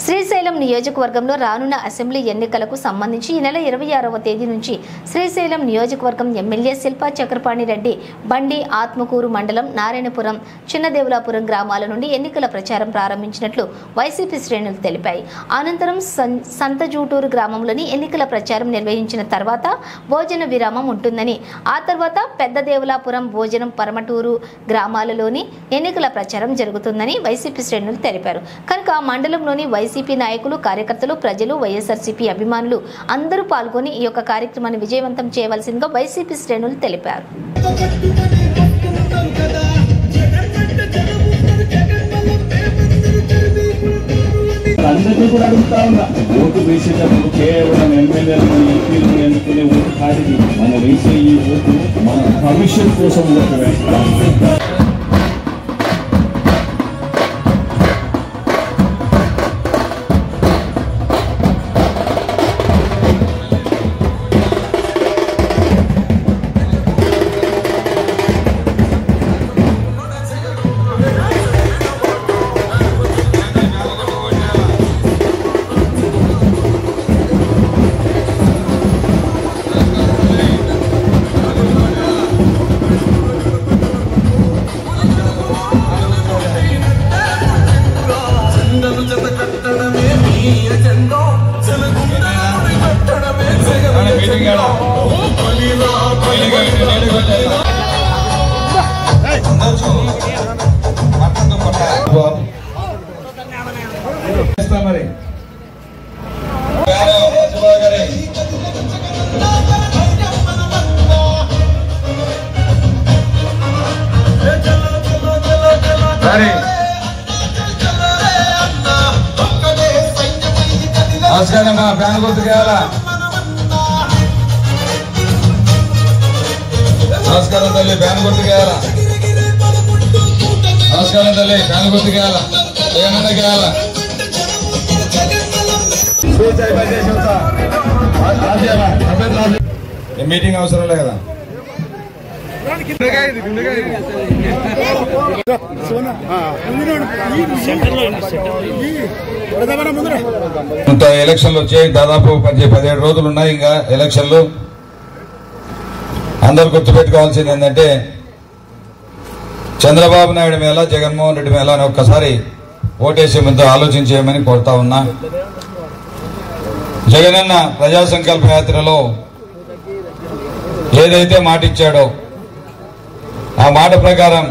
శ్రీశైలం నియోజకవర్గంలో రానున్న అసెంబ్లీ ఎన్నికలకు సంబంధించి ఈ నెల 26వ తేదీ నుంచి శ్రీశైలం నియోజకవర్గం ఎమ్మెల్యే శిల్పా చక్రపాణి రెడ్డి బండి ఆత్మకూరు మండలం నారాయణపురం చిన్నదేవులాపురం గ్రామాల నుండి ఎన్నికల ప్రచారం ప్రారంభించినట్లు వైసీపీ శ్రేణులు తెలిపాయి. అనంతరం సంతజూటూరు గ్రామంలోని ఎన్నికల ప్రచారం నిర్వహించిన తర్వాత భోజన విరామం ఉంటుందని, ఆ తర్వాత పెద్దదేవులాపురం భోజనం పరమటూరు గ్రామాలలోని ఎన్నికల ప్రచారం జరుగుతుందని వైసీపీ శ్రేణులు తెలిపారు. కనుక మండలంలోని వైసీపీ నాయకులు, కార్యకర్తలు, ప్రజలు, వైఎస్ఆర్సీపీ అభిమానులు అందరూ పాల్గొని ఈ యొక్క కార్యక్రమాన్ని విజయవంతం చేయవలసిందిగా వైసీపీ శ్రేణులు తెలిపారు. అందరినీ కూడా అడుగుతా ఉన్నా, ఓటు వేసేటప్పుడు కేవలం ఎమ్మెల్యేలను, ఎంపీలను ఎన్నుకునే ఓటు కాదు. మనం వేసే ఈ ఓటు మన భవిష్యత్ కోసం ఓటు వేస్తాం. నమస్కారం ఫ్యాన్ గుర్తుకేయాలా? నమస్కారం తల్లి, ఫ్యాన్ గుర్తుకేయాలా? నమస్కారం తల్లి, ఫ్యాన్ గుర్తుకేయాలా? ఏమన్నా కేయాలా? మీటింగ్ అవసరం లేదు కదా. ఎలక్షన్లు వచ్చాయి, దాదాపు 17 రోజులు ఉన్నాయి. ఇంకా ఎలక్షన్లు అందరు గుర్తుపెట్టుకోవాల్సింది ఏంటంటే, చంద్రబాబు నాయుడు మీద, జగన్మోహన్ రెడ్డి మీద ఒక్కసారి ఓటేసే ముందు ఆలోచించేయమని కోరుతా ఉన్నా. జగనన్న ప్రజా సంకల్ప యాత్రలో ఏదైతే మాట ఇచ్చాడో ఆ మాట ప్రకారం